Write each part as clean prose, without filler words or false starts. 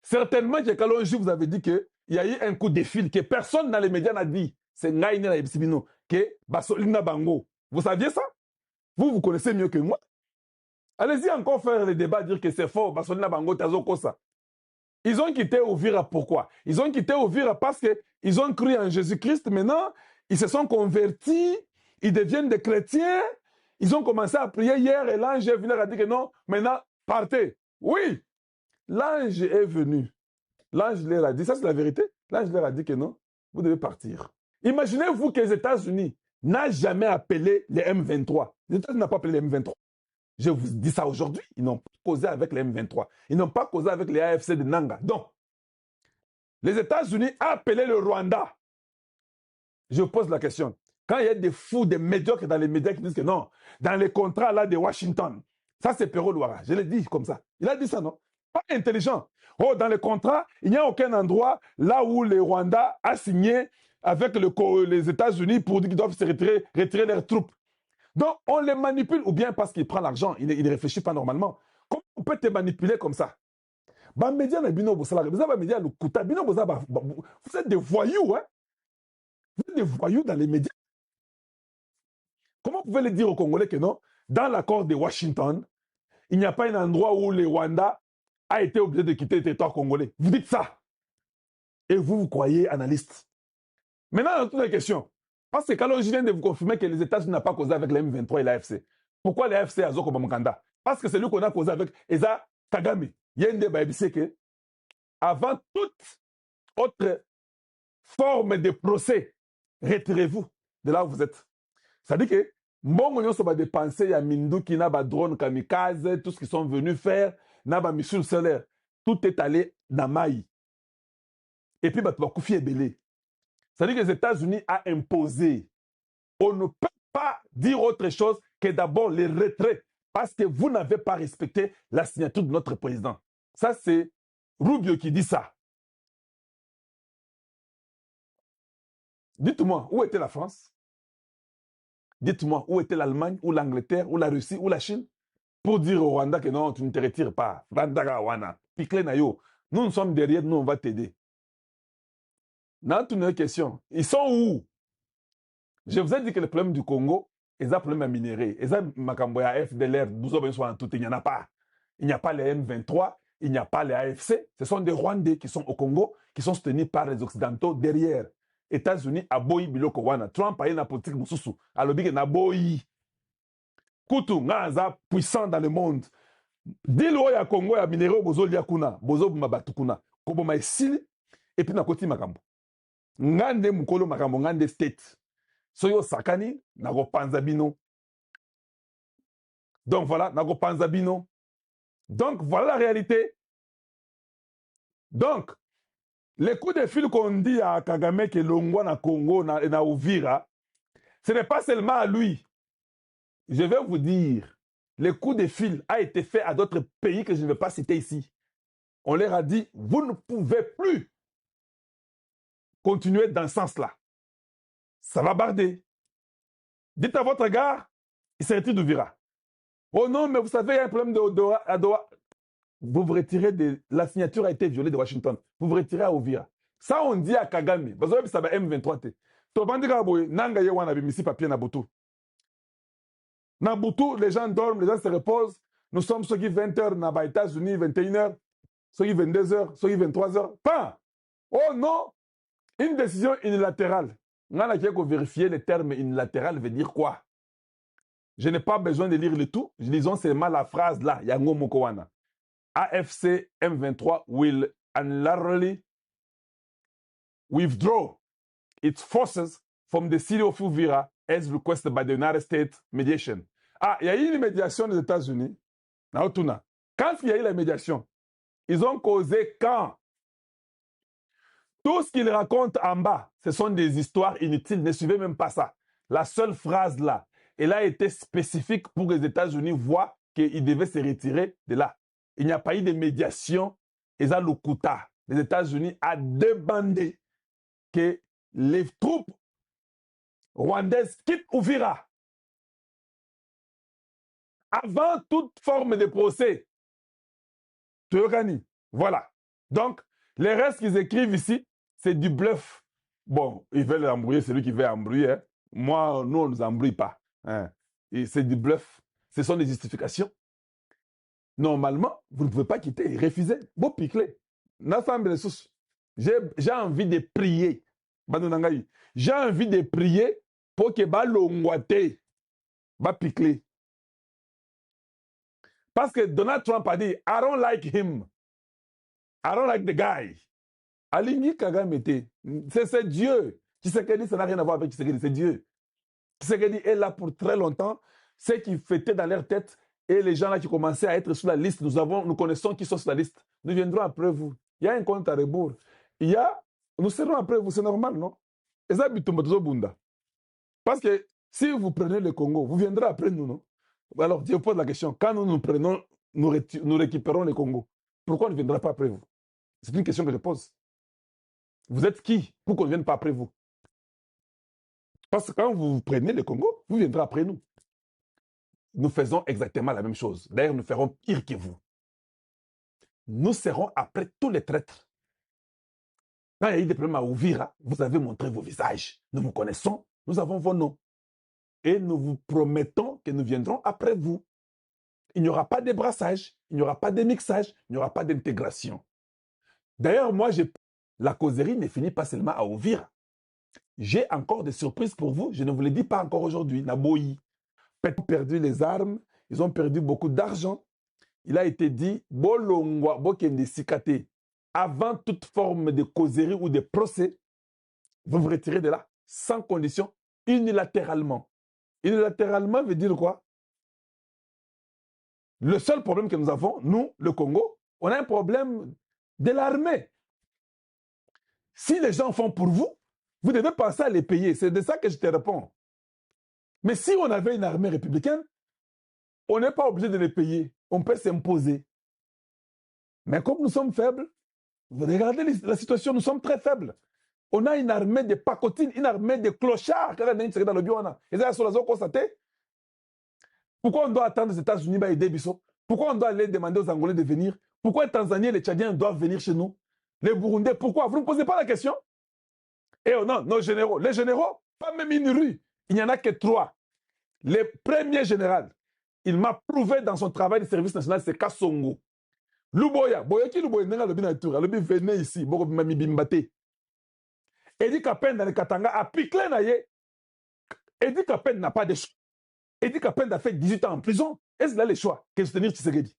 Certainement que Kalonji vous avez dit qu'il y a eu un coup de fil que personne dans les médias n'a dit. C'est Ngaïne la Ebsibino, que Basolina Bango. Vous saviez ça? Vous connaissez mieux que moi. Allez-y encore faire les débats, dire que c'est faux, Basolina Bango, Tazoko ça. Ils ont quitté Ouvira, pourquoi? Ils ont quitté Ouvira parce qu'ils ont cru en Jésus-Christ. Maintenant, ils se sont convertis, ils deviennent des chrétiens. Ils ont commencé à prier hier et l'ange est venu et a dit que non, maintenant, partez. Oui, l'ange est venu. L'ange leur a dit, ça c'est la vérité, l'ange leur a dit que non, vous devez partir. Imaginez-vous que les États-Unis n'ont jamais appelé les M23. Les États-Unis n'ont pas appelé les M23. Je vous dis ça aujourd'hui, ils n'ont pas causé avec les M23. Ils n'ont pas causé avec les AFC de Nanga. Donc, les États-Unis ont appelé le Rwanda. Je pose la question. Quand il y a des fous, des médiocres dans les médias qui disent que non, dans les contrats là de Washington, ça c'est Perrault Louara. Je l'ai dit comme ça. Il a dit ça, non? Pas intelligent. Oh, dans les contrats, il n'y a aucun endroit là où le Rwanda a signé avec les États-Unis pour dire qu'ils doivent se retirer leurs troupes. Donc, on les manipule, ou bien parce qu'il prend l'argent, il ne réfléchit pas normalement. Comment on peut te manipuler comme ça? Vous êtes des voyous, hein? Vous êtes des voyous dans les médias. Comment vous pouvez le dire aux Congolais que non, dans l'accord de Washington, il n'y a pas un endroit où le Rwanda a été obligé de quitter le territoire congolais? Vous dites ça. Et vous croyez analyste. Maintenant, dans toutes les questions, parce que quand je viens de vous confirmer que les États-Unis n'ont pas causé avec les M23 et l'AFC, pourquoi l'AFC a Zoko Bamukanda? Parce que c'est lui qu'on a causé avec Eza Kagame. Il y a une débat que avant toute autre forme de procès, retirez-vous de là où vous êtes. Ça dit que Mbongo nyonso va dépenser ya Minduki na ba drone kamikaze, tout ce qu'ils sont venus faire, na ba missile solaire, tout est allé dans Maï. Et puis bah tu vas couper belé. Ça dit que les États-Unis a imposé. On ne peut pas dire autre chose que d'abord les retraits parce que vous n'avez pas respecté la signature de notre président. Ça c'est Rubio qui dit ça. Dites-moi, où était la France? Dites-moi, où était l'Allemagne, ou l'Angleterre, ou la Russie, ou la Chine? Pour dire au Rwanda que non, tu ne te retires pas. Nous sommes derrière, nous on va t'aider. Dans toutes les questions, ils sont où? Je vous ai dit que le problème du Congo, ils ont un problème à minérer. Ils ont un FDLR, il n'y en a pas. Il n'y a pas les M23, il n'y a pas les AFC. Ce sont des Rwandais qui sont au Congo, qui sont soutenus par les Occidentaux derrière. États-Unis, aboyi biloko wana. Trump a une politique mususu. Alobike na boyi. Kutu, ngaza puissant dans le monde. Dilo ya Congo ya minéraux bozo lia kuna, bozo mabatu kuna. Kobo ma esili, et puis na koti makambo. Ngande mukolo makambo, ngande state. Soyo sakani, nago panzabino. Donc voilà, nago panzabino. Donc voilà la réalité. Donc, les coups de fil qu'on dit à Kagame que l'ongwa na Congo na Uvira, ce n'est pas seulement à lui. Je vais vous dire, le coup de fil a été fait à d'autres pays que je ne vais pas citer ici. On leur a dit, vous ne pouvez plus continuer dans ce sens-là. Ça va barder. Dites à votre gars, il s'est retiré d'Uvira. Oh non, mais vous savez, il y a un problème à Doha. Vous vous retirez de... La signature a été violée de Washington. Vous vous retirez à Uvira. Ça, on dit à Kagame. Parce que ça va M23. Nabutu, les gens dorment, les gens se reposent. Nous sommes ceux qui 20h, aux États-Unis, 21h, ceux qui 22h, ceux qui 23h. Pas! Oh non! Une décision unilatérale. On a vérifier les termes unilatéral veut dire quoi? Je n'ai pas besoin de lire le tout. Lisons seulement la phrase là. Yango Mokowana. AFC M23 will unilaterally withdraw its forces from the city of Uvira as requested by the United States mediation. Ah, il y a eu une médiation des États-Unis. Quand il y a eu la médiation, ils ont causé quand? Tout ce qu'ils racontent en bas, ce sont des histoires inutiles. Ne suivez même pas ça. La seule phrase là, elle a été spécifique pour que les États-Unis voient qu'ils devaient se retirer de là. Il n'y a pas eu de médiation. Et ça, Lukuta, les États-Unis a demandé que les troupes rwandaises quittent Uvira avant toute forme de procès. Voilà. Donc, les restes qu'ils écrivent ici, c'est du bluff. Bon, ils veulent embrouiller celui qui veut embrouiller. Hein. Moi, nous, on ne nous embrouille pas. Hein. C'est du bluff. Ce sont des justifications. Normalement, vous ne pouvez pas quitter, refuser. Bon, picler. J'ai envie de prier. J'ai envie de prier pour que balongwate, ba picler. Parce que Donald Trump a dit, I don't like him. I don't like the guy. Alingi Kagame était. C'est Dieu. Tshisekedi, ça n'a rien à voir avec Tshisekedi, c'est Dieu. Tshisekedi est là pour très longtemps. Ceux qui fêtaient dans leur tête et les gens là qui commençaient à être sur la liste, nous connaissons qui sont sur la liste. Nous viendrons après vous. Il y a un compte à rebours. Nous serons après vous, c'est normal, non? Et ça, parce que si vous prenez le Congo, vous viendrez après nous, non? Alors, Dieu pose la question. Quand nous prenons, nous récupérons le Congo, pourquoi on ne viendra pas après vous? C'est une question que je pose. Vous êtes qui pour qu'on ne vienne pas après vous? Parce que quand vous prenez le Congo, vous viendrez après nous. Nous faisons exactement la même chose. D'ailleurs, nous ferons pire que vous. Nous serons après tous les traîtres. Quand il y a eu des problèmes à Ouvira, vous avez montré vos visages. Nous vous connaissons, nous avons vos noms. Et nous vous promettons que nous viendrons après vous. Il n'y aura pas de brassage, il n'y aura pas de mixage, il n'y aura pas d'intégration. D'ailleurs, la causerie ne finit pas seulement à Ouvira. J'ai encore des surprises pour vous, je ne vous les dis pas encore aujourd'hui. Naboyi, ils ont perdu les armes, ils ont perdu beaucoup d'argent. Il a été dit, Bolongwa, Bokende Sikate, avant toute forme de causerie ou de procès, vous vous retirez de là, sans condition, unilatéralement. Unilatéralement veut dire quoi? Le seul problème que nous avons, nous, le Congo, on a un problème de l'armée. Si les gens font pour vous, vous devez penser à les payer. C'est de ça que je te réponds. Mais si on avait une armée républicaine, on n'est pas obligé de les payer. On peut s'imposer. Mais comme nous sommes faibles, vous regardez la situation, nous sommes très faibles. On a une armée de pacotines, une armée de clochards. Pourquoi on doit attendre les États-Unis pour aider Bissot? Pourquoi on doit aller demander aux Angolais de venir? Pourquoi les Tanzaniens et les Tchadiens doivent venir chez nous? Les Burundais, pourquoi? Vous ne posez pas la question? Et non, nos généraux. Les généraux, pas même une rue. Il n'y en a que 3. Le premier général, il m'a prouvé dans son travail de service national, c'est Kassongo. Luboya, Boyaki Luboya, venez ici, Mami Bimbate. Edi Kapen dans le Katanga a piqué naïe. Edi Kapen n'a pas de choix. Edi Kapen a fait 18 ans en prison. Est-ce là le choix que soutenir Tshisekedi?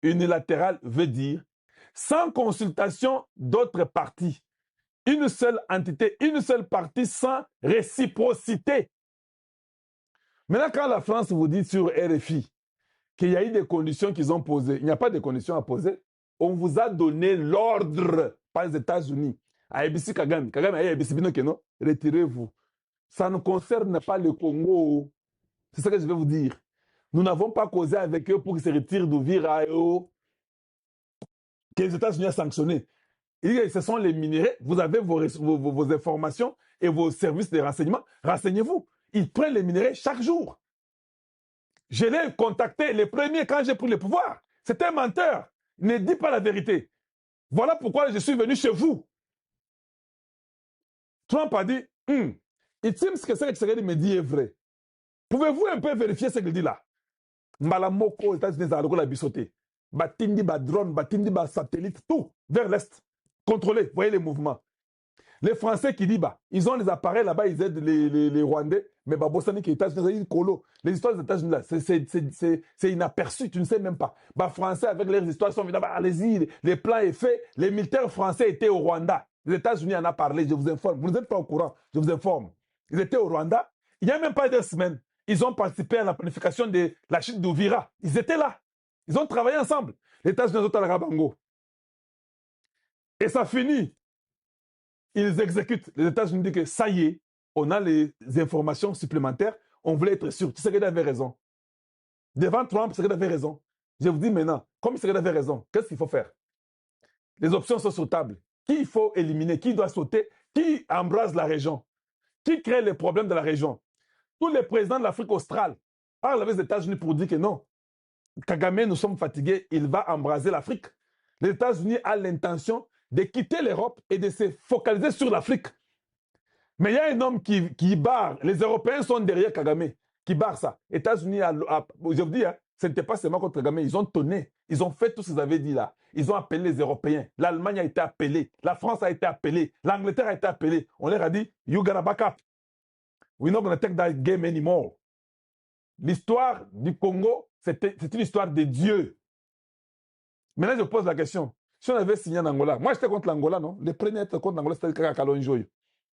Unilatéral veut dire sans consultation d'autres parties. Une seule entité, une seule partie sans réciprocité. Maintenant, quand la France vous dit sur RFI qu'il y a eu des conditions qu'ils ont posées, il n'y a pas de conditions à poser, on vous a donné l'ordre par les États-Unis. À ABC Kagame, Kagame a ABC Binokeno, retirez-vous. Ça ne concerne pas le Congo. C'est ça que je vais vous dire. Nous n'avons pas causé avec eux pour qu'ils se retirent d'Ouvira que les États-Unis ont sanctionné. Et ce sont les minéraux. Vous avez vos informations et vos services de renseignement. Renseignez-vous. Ils prennent les minéraux chaque jour. Je l'ai contacté les premiers quand j'ai pris le pouvoir. C'est un menteur. Ne dit pas la vérité. Voilà pourquoi je suis venu chez vous. Trump a dit, il seems que ce que Tshisekedi me dit est vrai. Pouvez-vous un peu vérifier ce qu'il dit là? Malamoko, États-Unis, la bisoté. Batindi, drone, batindi, satellite, tout vers l'est. Contrôlez, voyez les mouvements. Les Français qui disent, ils ont les appareils là-bas, ils aident les Rwandais, mais Bossani qui est États-Unis, les histoires des États-Unis là, c'est inaperçu, tu ne sais même pas. Français avec leurs histoires sont venus, allez-y, les plans est fait, les militaires français étaient au Rwanda. Les États-Unis en ont parlé, je vous informe. Vous n'êtes pas au courant, je vous informe. Ils étaient au Rwanda, il n'y a même pas 2 semaines. Ils ont participé à la planification de la chute d'Ouvira. Ils étaient là. Ils ont travaillé ensemble. Les États-Unis ont à la Rabango. Et ça finit. Ils exécutent. Les États-Unis disent que ça y est, on a les informations supplémentaires. On voulait être sûr. Tshisekedi avait raison. Devant Trump, Tshisekedi avait raison. Je vous dis maintenant, comme Tshisekedi avait raison, qu'est-ce qu'il faut faire? Les options sont sur table. Qui il faut éliminer? Qui doit sauter? Qui embrase la région? Qui crée les problèmes de la région? Tous les présidents de l'Afrique australe parlent avec les États-Unis pour dire que non, Kagame, nous sommes fatigués, il va embraser l'Afrique. Les États-Unis ont l'intention de quitter l'Europe et de se focaliser sur l'Afrique. Mais il y a un homme qui barre. Les Européens sont derrière Kagame, qui barre ça. Les États-Unis, aujourd'hui, hein, ce n'était pas seulement contre Kagame, ils ont tonné. Ils ont fait tout ce qu'ils avaient dit là. Ils ont appelé les Européens. L'Allemagne a été appelée. La France a été appelée. L'Angleterre a été appelée. On leur a dit, you gotta back up. We're not gonna take that game anymore. L'histoire du Congo, c'est une histoire de Dieu. Maintenant, je pose la question. Si on avait signé en Angola, moi j'étais contre l'Angola, non? Le premier à être contre l'Angola, c'était Kaka Kalonjoy.